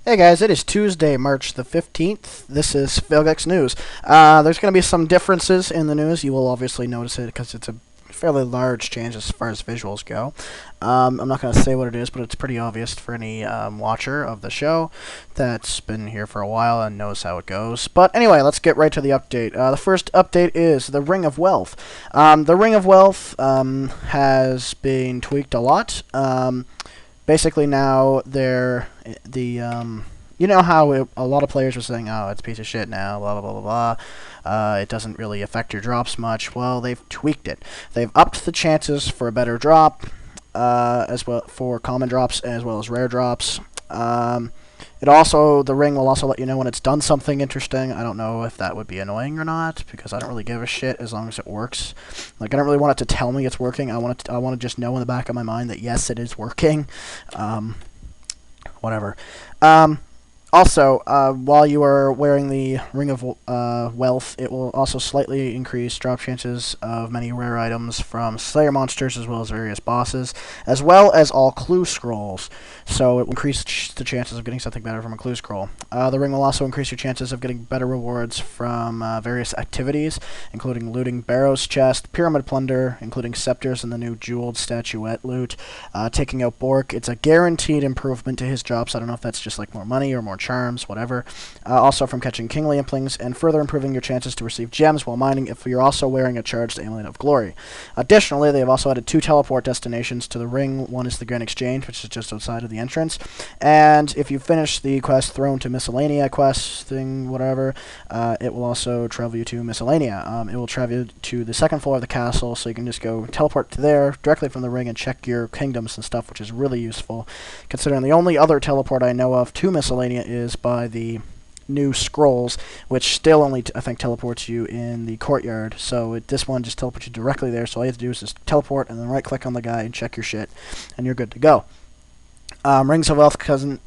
Hey guys, it is Tuesday, March the 15th. This is Failgex News. There's going to be some differences in the news. You will obviously notice it because it's a fairly large change as far as visuals go. I'm not going to say what it is, but it's pretty obvious for any watcher of the show that's been here for a while and knows how it goes. But anyway, let's get right to the update. The first update is the Ring of Wealth. The Ring of Wealth has been tweaked a lot. Basically now you know how a lot of players were saying, oh, it's a piece of shit now, blah, blah, blah, blah, blah. It doesn't really affect your drops much. Well, they've tweaked it. They've upped the chances for a better drop, as well for common drops as well as rare drops. The ring will also let you know when it's done something interesting. I don't know if that would be annoying or not, because I don't really give a shit as long as it works. Like, I don't really want it to tell me it's working. I want to just know in the back of my mind that yes, it is working. Whatever. Also, while you are wearing the Ring of Wealth, it will also slightly increase drop chances of many rare items from Slayer monsters as well as various bosses, as well as all clue scrolls. So it will increase the chances of getting something better from a clue scroll. The ring will also increase your chances of getting better rewards from various activities, including looting Barrow's chest, Pyramid Plunder, including scepters and the new jeweled statuette loot, taking out Bork. It's a guaranteed improvement to his drops. I don't know if that's just like more money or more charms, whatever. Also from catching kingly implings and further improving your chances to receive gems while mining if you're also wearing a charged Amulet of Glory. Additionally, they have also added 2 teleport destinations to the ring. One is the Grand Exchange, which is just outside of the entrance, and if you finish the quest Throne to Miscellanea quest thing, whatever, it will also travel you to Miscellanea. It will travel you to the second floor of the castle, so you can just go teleport to there directly from the ring and check your kingdoms and stuff, which is really useful, considering the only other teleport I know of to Miscellanea is by the new scrolls, which still only, I think, teleports you in the courtyard. So this one just teleports you directly there, so all you have to do is just teleport and then right-click on the guy and check your shit, and you're good to go. Rings of Wealth can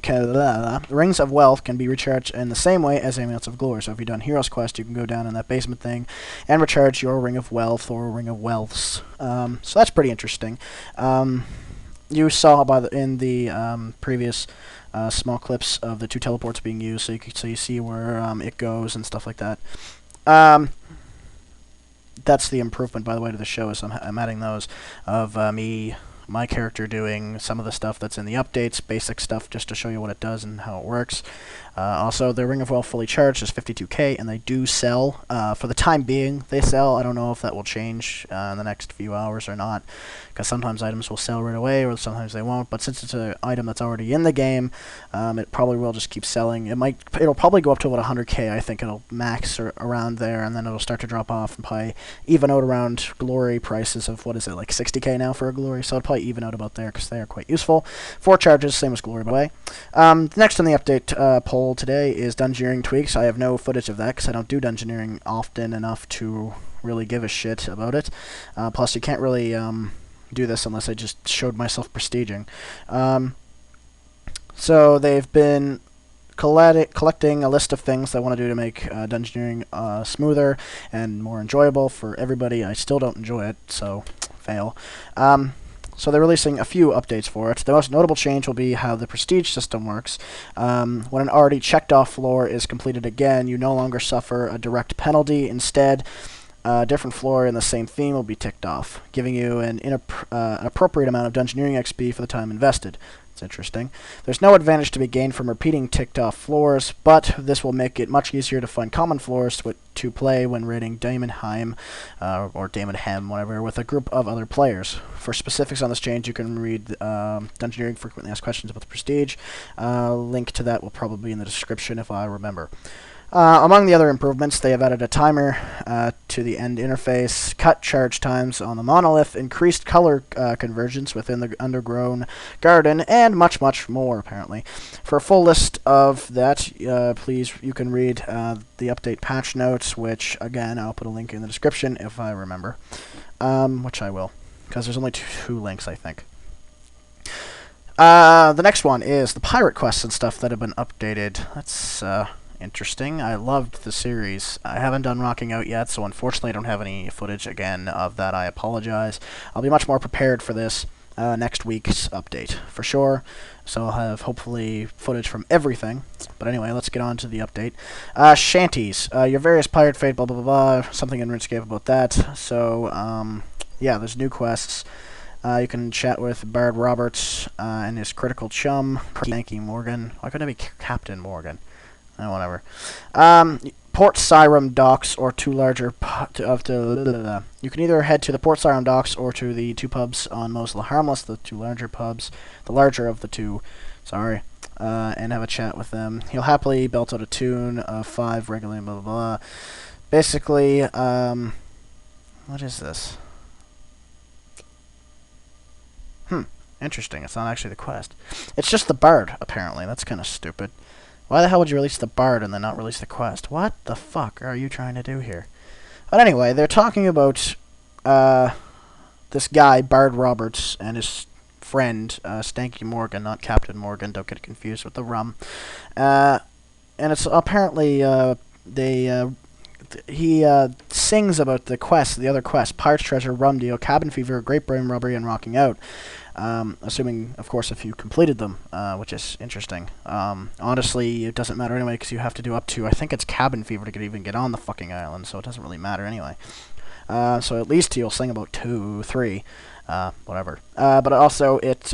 be recharged in the same way as Amulets of Glory. So if you've done Hero's Quest, you can go down in that basement thing and recharge your Ring of Wealth or Ring of Wealths. So that's pretty interesting. You saw in the previous small clips of the 2 teleports being used, so you see where it goes and stuff like that. That's the improvement, by the way, to the show, is I'm adding those of my character doing some of the stuff that's in the updates, basic stuff, just to show you what it does and how it works. Also, the Ring of Wealth fully charged is 52k, and they do sell. For the time being, they sell. I don't know if that will change in the next few hours or not, because sometimes items will sell right away, or sometimes they won't. But since it's an item that's already in the game, it probably will just keep selling. It'll probably go up to about 100k. I think it'll max around there, and then it'll start to drop off and probably even out around Glory prices of, what is it, like 60k now for a Glory? So it'll probably even out about there, because they are quite useful. 4 charges, same as Glory, by the way. Next on the update poll today is Dungeoneering tweaks. I have no footage of that because I don't do Dungeoneering often enough to really give a shit about it. Plus, you can't really do this unless I just showed myself prestiging. So they've been collecting a list of things they want to do to make Dungeoneering smoother and more enjoyable for everybody. I still don't enjoy it, so fail. So they're releasing a few updates for it. The most notable change will be how the prestige system works. When an already checked off floor is completed again, you no longer suffer a direct penalty. Instead, a different floor in the same theme will be ticked off, giving you an appropriate amount of Dungeoneering XP for the time invested. It's interesting. There's no advantage to be gained from repeating ticked off floors, but this will make it much easier to find common floors to play when raiding Daemonheim, or Daemonhem, whatever, with a group of other players. For specifics on this change, you can read Dungeoneering Frequently Asked Questions about the Prestige. Link to that will probably be in the description if I remember. Among the other improvements, they have added a timer to the end interface, cut charge times on the monolith, increased color convergence within the undergrown garden, and much, much more, apparently. For a full list of that, please, you can read the update patch notes, which, again, I'll put a link in the description if I remember, which I will, because there's only 2 links, I think. The next one is the pirate quests and stuff that have been updated. That's interesting. I loved the series. I haven't done Rocking Out yet, so unfortunately I don't have any footage again of that. I apologize. I'll be much more prepared for this next week's update for sure. So I'll have hopefully footage from everything. But anyway, let's get on to the update. Shanties. Your various pirate fate, blah, blah, blah, blah. Something in RuneScape about that. So, yeah, there's new quests. You can chat with Bard Roberts and his critical chum, Stanky Morgan. Why couldn't it be Captain Morgan? Whatever. Port Siram docks or two larger you can either head to the Port Siram docks or to the two pubs on Mosla Harmless, the two larger pubs, the larger of the two, sorry, and have a chat with them. He'll happily belt out a tune of 5 regularly, blah blah blah. Basically, what is this? Interesting. It's not actually the quest. It's just the Bard, apparently. That's kind of stupid. Why the hell would you release the Bard and then not release the quest? What the fuck are you trying to do here? But anyway, they're talking about this guy, Bard Roberts, and his friend, Stanky Morgan, not Captain Morgan. Don't get confused with the rum. And it's apparently he sings about the quest, the other quest: Pirate's Treasure, Rum Deal, Cabin Fever, Great Brain Robbery, and Rocking Out. Assuming, of course, if you completed them, which is interesting. Honestly, it doesn't matter anyway, because you have to do up to, I think it's Cabin Fever to even get on the fucking island, so it doesn't really matter anyway. So at least you'll sing about 2, 3, whatever. But also, it's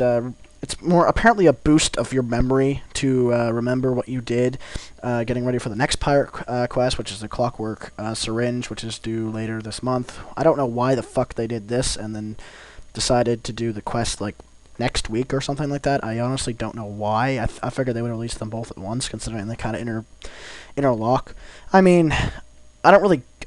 more apparently a boost of your memory to remember what you did, getting ready for the next pirate quest, which is the Clockwork Syringe, which is due later this month. I don't know why the fuck they did this, and then decided to do the quest like next week or something like that. I honestly don't know why. I figured they would release them both at once, considering they kind of interlock. I mean, I'm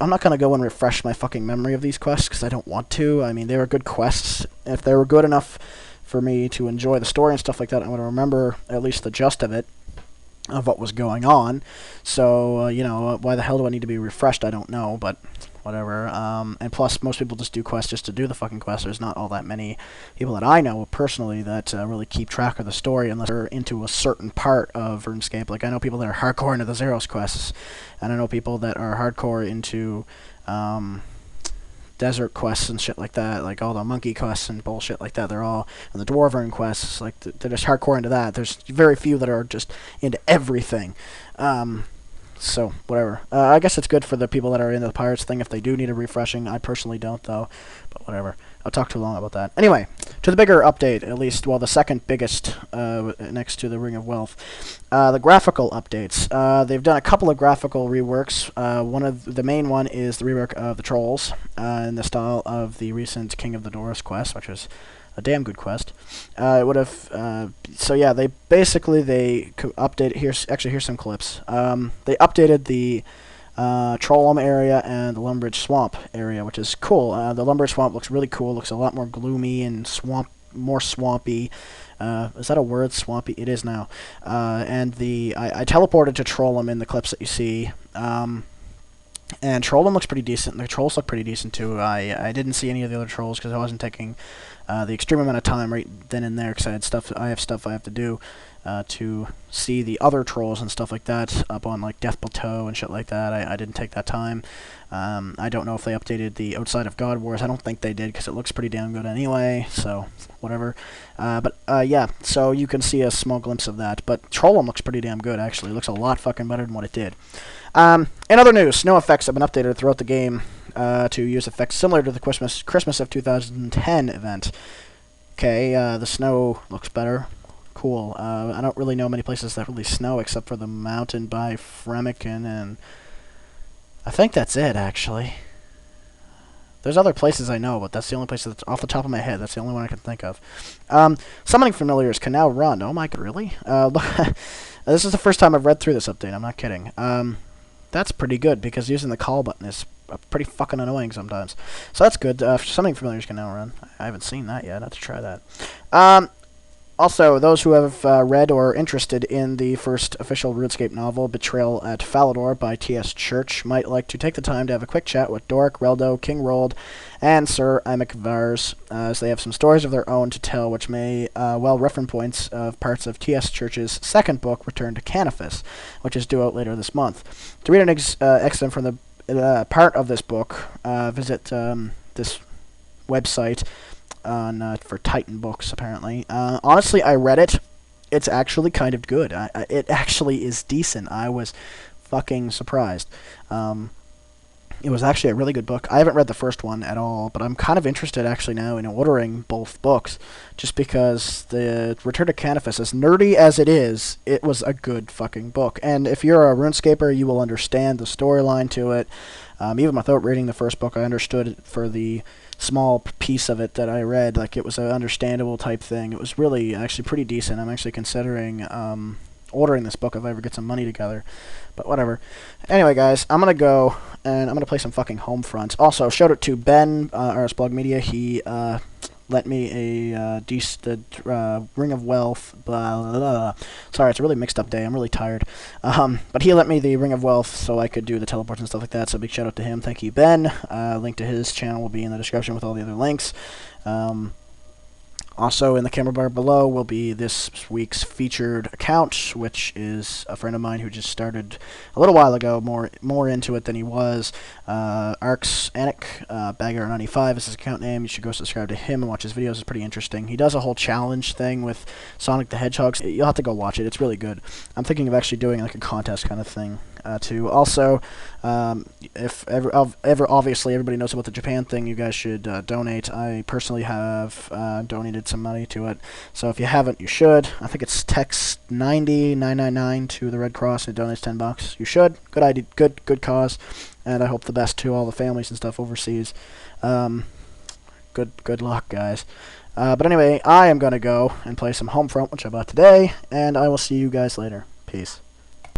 not going to go and refresh my fucking memory of these quests, because I don't want to. I mean, they were good quests. If they were good enough for me to enjoy the story and stuff like that, I would remember at least the gist of it, of what was going on. So, you know, why the hell do I need to be refreshed? I don't know, but whatever. And plus, most people just do quests just to do the fucking quest. There's not all that many people that I know personally that really keep track of the story unless they're into a certain part of RuneScape. Like, I know people that are hardcore into the Zeros quests, and I know people that are hardcore into desert quests and shit like that, like all the monkey quests and bullshit like that. They're all, and the Dwarven quests, like, they're just hardcore into that. There's very few that are just into everything. So, whatever. I guess it's good for the people that are into the Pirates thing if they do need a refreshing. I personally don't, though. But whatever. I'll talk too long about that. Anyway, to the bigger update, at least, well, the second biggest, next to the Ring of Wealth. The graphical updates. They've done a couple of graphical reworks. One of the main one is the rework of the Trolls, in the style of the recent King of the Doris quest, which was a damn good quest. It would have, so yeah, they updated, here's some clips. They updated the Trollum area and the Lumbridge Swamp area, which is cool. The Lumbridge Swamp looks really cool, looks a lot more gloomy and more swampy. Is that a word, swampy? It is now. And I teleported to Trollum in the clips that you see. And Trollum looks pretty decent. The trolls look pretty decent too. I didn't see any of the other trolls because I wasn't taking the extreme amount of time right then and there, because I have stuff I have to do to see the other trolls and stuff like that up on like Death Plateau and shit like that. I didn't take that time. I don't know if they updated the Outside of God Wars. I don't think they did, because it looks pretty damn good anyway, so whatever. But yeah, so you can see a small glimpse of that. But Trollum looks pretty damn good, actually. It looks a lot fucking better than what it did. In other news, snow effects have been updated throughout the game to use effects similar to the Christmas of 2010 event. Okay, the snow looks better. Cool. I don't really know many places that really snow except for the mountain by Fremican, and I think that's it, actually. There's other places I know, but that's the only place that's off the top of my head. That's the only one I can think of. Summoning familiars can now run. Oh my god, really? This is the first time I've read through this update. I'm not kidding. That's pretty good, because using the call button is pretty fucking annoying sometimes. So that's good. Summoning familiars can now run. I haven't seen that yet. I have to try that. Also, those who have read or are interested in the first official RuneScape novel, Betrayal at Falador by T.S. Church, might like to take the time to have a quick chat with Doric, Reldo, King Rold, and Sir Amic Vars, as they have some stories of their own to tell, which may well reference points of parts of T.S. Church's second book, Return to Canifis, which is due out later this month. To read an excerpt from the part of this book, visit this website, on for Titan Books, apparently. Honestly, I read it. It's actually kind of good. It actually is decent. I was fucking surprised. It was actually a really good book. I haven't read the first one at all, but I'm kind of interested actually now in ordering both books, just because the Return to Canifus, as nerdy as it is, it was a good fucking book. And if you're a RuneScaper, you will understand the storyline to it. Even without reading the first book, I understood it for the small piece of it that I read. Like, it was an understandable type thing. It was really actually pretty decent. I'm actually considering ordering this book if I ever get some money together. But whatever. Anyway, guys, I'm going to go, and I'm going to play some fucking Homefront. Also, shout out to Ben, RS Blog Media. He lent me a Ring of Wealth. Blah, blah, blah. Sorry, it's a really mixed up day. I'm really tired. But he lent me the Ring of Wealth so I could do the teleports and stuff like that. So big shout out to him. Thank you, Ben. Link to his channel will be in the description with all the other links. Also, in the camera bar below will be this week's featured account, which is a friend of mine who just started a little while ago, more into it than he was. Arx Anik, Bagger95 is his account name. You should go subscribe to him and watch his videos. It's pretty interesting. He does a whole challenge thing with Sonic the Hedgehog. You'll have to go watch it. It's really good. I'm thinking of actually doing like a contest kind of thing too. Also, if ever obviously everybody knows about the Japan thing, you guys should donate. I personally have donated some money to it, so if you haven't, you should. I think it's text 90999 to the Red Cross and it donates $10. You should. Good idea. Good cause, and I hope the best to all the families and stuff overseas. Good luck, guys. But anyway, I am gonna go and play some Homefront, which I bought today, and I will see you guys later. Peace.